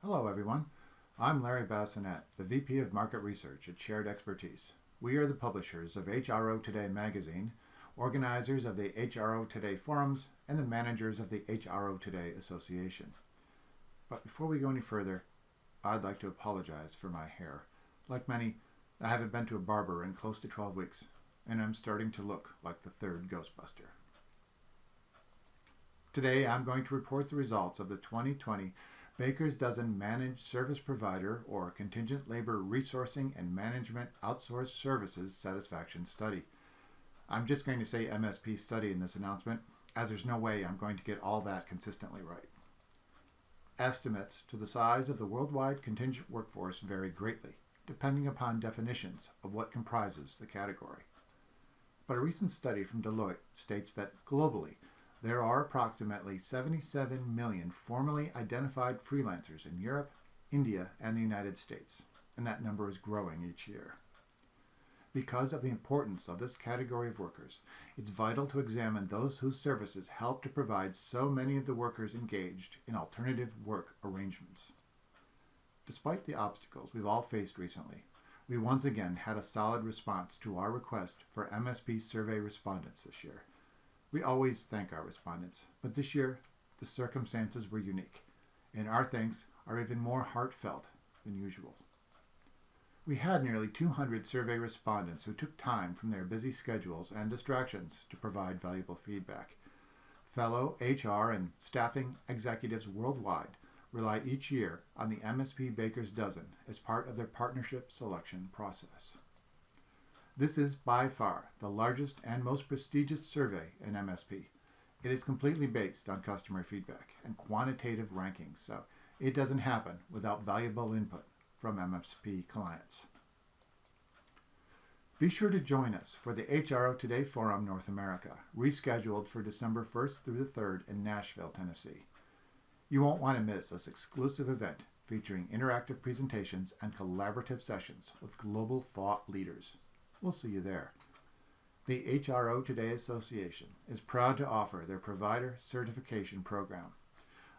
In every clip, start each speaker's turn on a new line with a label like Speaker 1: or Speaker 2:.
Speaker 1: Hello, everyone. I'm Larry Bassinet, the VP of Market Research at Shared Expertise. We are the publishers of HRO Today magazine, organizers of the HRO Today forums, and the managers of the HRO Today Association. But before we go any further, I'd like to apologize for my hair. Like many, I haven't been to a barber in close to 12 weeks, and I'm starting to look like the third Ghostbuster. Today, I'm going to report the results of the 2020 Baker's Dozen Managed Service Provider or Contingent Labor Resourcing and Management Outsourced Services Satisfaction Study. I'm just going to say MSP study in this announcement, as there's no way I'm going to get all that consistently right. Estimates to the size of the worldwide contingent workforce vary greatly, depending upon definitions of what comprises the category. But a recent study from Deloitte states that globally, there are approximately 77 million formally identified freelancers in Europe, India, and the United States, and that number is growing each year. Because of the importance of this category of workers, it's vital to examine those whose services help to provide so many of the workers engaged in alternative work arrangements. Despite the obstacles we've all faced recently, we once again had a solid response to our request for MSP survey respondents this year. We always thank our respondents, but this year the circumstances were unique, and our thanks are even more heartfelt than usual. We had nearly 200 survey respondents who took time from their busy schedules and distractions to provide valuable feedback. Fellow HR and staffing executives worldwide rely each year on the MSP Baker's Dozen as part of their partnership selection process. This is by far the largest and most prestigious survey in MSP. It is completely based on customer feedback and quantitative rankings, so it doesn't happen without valuable input from MSP clients. Be sure to join us for the HRO Today Forum North America, rescheduled for December 1st through the 3rd in Nashville, Tennessee. You won't want to miss this exclusive event featuring interactive presentations and collaborative sessions with global thought leaders. We'll see you there. The HRO Today Association is proud to offer their provider certification program.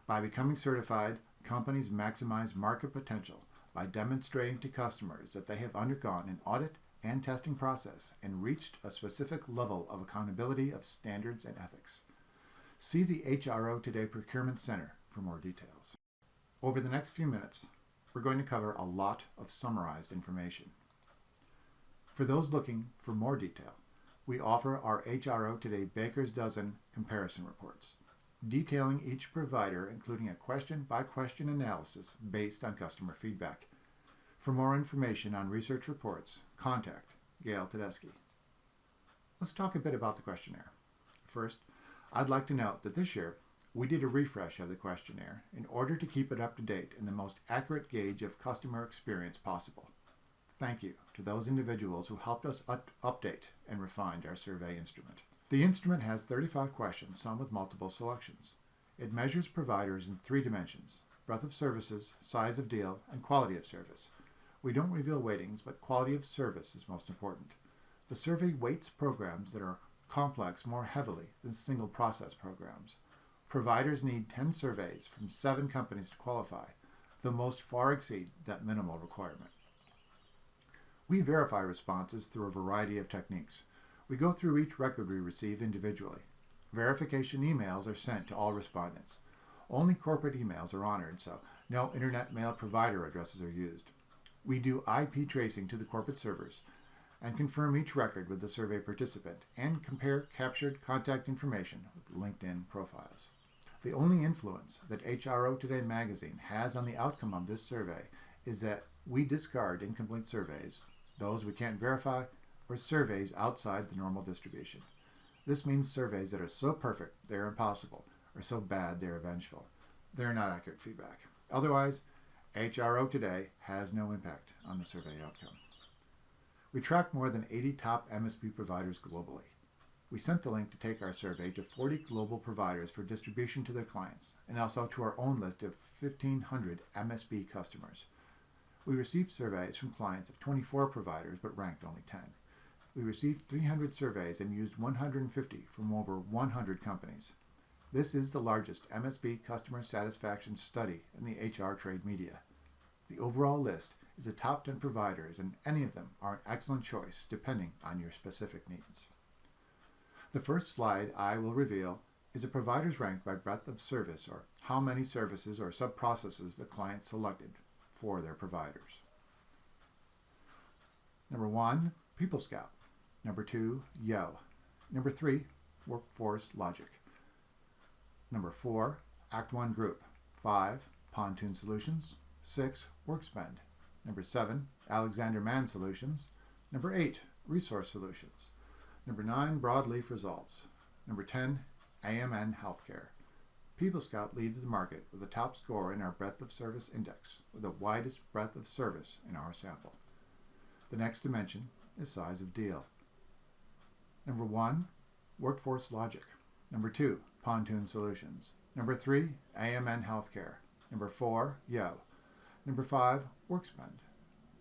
Speaker 1: By becoming certified, companies maximize market potential by demonstrating to customers that they have undergone an audit and testing process and reached a specific level of accountability of standards and ethics. See the HRO Today Procurement Center for more details. Over the next few minutes, we're going to cover a lot of summarized information. For those looking for more detail, we offer our HRO Today Baker's Dozen comparison reports, detailing each provider, including a question-by-question analysis based on customer feedback. For more information on research reports, contact Gail Tedeschi. Let's talk a bit about the questionnaire. First, I'd like to note that this year, we did a refresh of the questionnaire in order to keep it up to date in the most accurate gauge of customer experience possible. Thank you to those individuals who helped us update and refine our survey instrument. The instrument has 35 questions, some with multiple selections. It measures providers in 3 dimensions: breadth of services, size of deal, and quality of service. We don't reveal weightings, but quality of service is most important. The survey weights programs that are complex more heavily than single process programs. Providers need 10 surveys from 7 companies to qualify, though most far exceed that minimal requirement. We verify responses through a variety of techniques. We go through each record we receive individually. Verification emails are sent to all respondents. Only corporate emails are honored, so no internet mail provider addresses are used. We do IP tracing to the corporate servers and confirm each record with the survey participant and compare captured contact information with LinkedIn profiles. The only influence that HRO Today magazine has on the outcome of this survey is that we discard incomplete surveys, those we can't verify, or surveys outside the normal distribution. This means surveys that are so perfect they're impossible, or so bad they're vengeful. They're not accurate feedback. Otherwise, HRO Today has no impact on the survey outcome. We track more than 80 top MSP providers globally. We sent the link to take our survey to 40 global providers for distribution to their clients, and also to our own list of 1,500 MSP customers. We received surveys from clients of 24 providers but ranked only 10. We received 300 surveys and used 150 from over 100 companies. This is the largest MSP customer satisfaction study in the HR trade media. The overall list is the top 10 providers, and any of them are an excellent choice depending on your specific needs. The first slide I will reveal is a provider's rank by breadth of service, or how many services or sub-processes the client selected for their providers. Number 1, People Scout. Number 2, Yo. Number 3, Workforce Logic. Number 4, Act 1 Group. 5, Pontoon Solutions. 6, WorkSpend. Number 7, Alexander Mann Solutions. Number 8, Resource Solutions. Number 9, Broadleaf Results. Number 10, AMN Healthcare. People Scout leads the market with the top score in our breadth of service index, with the widest breadth of service in our sample. The next dimension is size of deal. Number 1, Workforce Logic. Number 2, Pontoon Solutions. Number 3, AMN Healthcare. Number 4, Yo. Number 5, WorkSpend.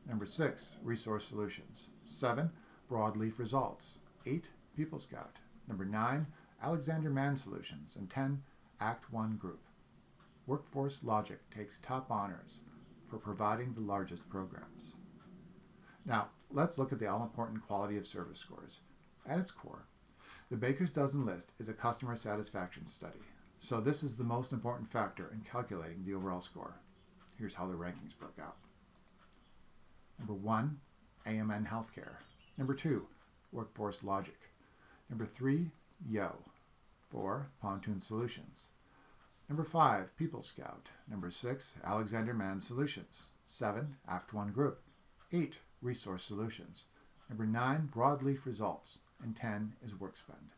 Speaker 1: Number 6, Resource Solutions. 7, Broadleaf Results. 8, People Scout. Number 9, Alexander Mann Solutions. And 10, Act 1 Group. Workforce Logic takes top honors for providing the largest programs. Now, let's look at the all-important quality of service scores. At its core, the Baker's Dozen list is a customer satisfaction study, so this is the most important factor in calculating the overall score. Here's how the rankings broke out. Number 1, AMN Healthcare. Number 2, Workforce Logic. Number 3, Yo. 4, Pontoon Solutions. Number 5, People Scout. Number 6, Alexander Mann Solutions. 7, Act 1 Group. 8, Resource Solutions. Number 9, Broadleaf Results. And 10 is WorkSpend.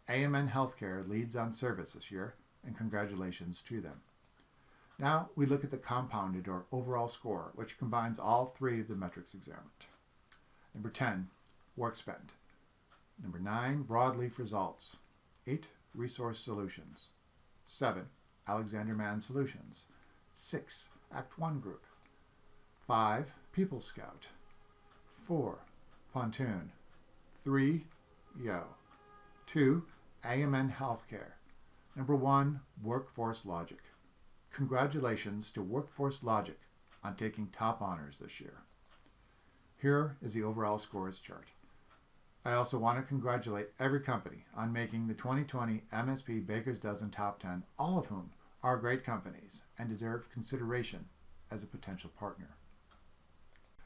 Speaker 1: AMN Healthcare leads on service this year, and congratulations to them. Now we look at the compounded or overall score, which combines all 3 of the metrics examined. Number 10, WorkSpend. Number 9, Broadleaf Results. 8, Resource Solutions. 7, Alexander Mann Solutions. 6, Act 1 Group. 5, People Scout. 4, Pontoon. 3, Yo. 2, AMN Healthcare. Number 1, Workforce Logic. Congratulations to Workforce Logic on taking top honors this year. Here is the overall scores chart. I also want to congratulate every company on making the 2020 MSP Baker's Dozen Top 10, all of whom are great companies and deserve consideration as a potential partner.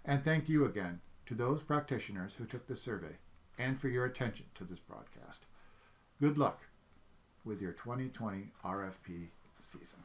Speaker 1: And thank you again to those practitioners who took the survey and for your attention to this broadcast. Good luck with your 2020 RFP season.